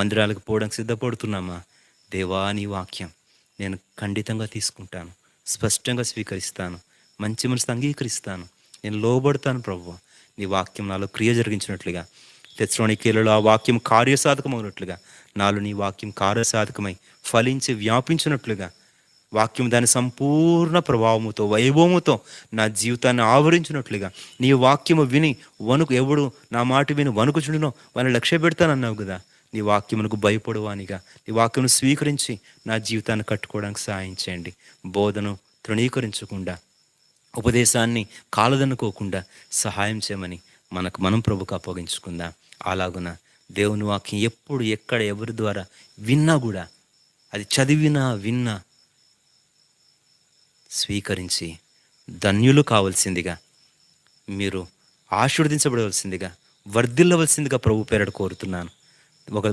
మందిరాలకు పోవడానికి సిద్ధపడుతున్నామా? దేవా నీ వాక్యం నేను ఖండితంగా తీసుకుంటాను, స్పష్టంగా స్వీకరిస్తాను, మంచి మనసుతో అంగీకరిస్తాను, నేను లోబడతాను ప్రభువా. నీ వాక్యం నాలో క్రియ జరిగించినట్లుగా, తెస్సలోనికీయులలో ఆ వాక్యం కార్యసాధకమవునట్లుగా నాలో నీ వాక్యం కార్యసాధకమై ఫలించి వ్యాపించినట్లుగా, వాక్యం దాని సంపూర్ణ ప్రభావముతో వైభవముతో నా జీవితాన్ని ఆవరించినట్లుగా, నీ వాక్యము విని ఎవడు నా మాట విని వణుకుచుండునో వాని లక్ష్య పెడతానన్నావు కదా. నీ వాక్యమునకు భయపడువానిగా నీ వాక్యమును స్వీకరించి నా జీవితాన్ని కట్టుకోవడానికి సహాయం చేయండి. బోధను తృణీకరించకుండా, ఉపదేశాన్ని కాలదనుకోకుండా సహాయం చేయమని మనం ప్రభుకు అప్పగించుకుందాం. అలాగున దేవుని వాక్యం ఎప్పుడు ఎక్కడ ఎవరి ద్వారా విన్నా కూడా, అది చదివినా విన్నా స్వీకరించి ధన్యులు కావాల్సిందిగా, మీరు ఆశీర్వదించబడవలసిందిగా, వర్ధిల్లవలసిందిగా ప్రభు పేరట కోరుతున్నాను. ఒక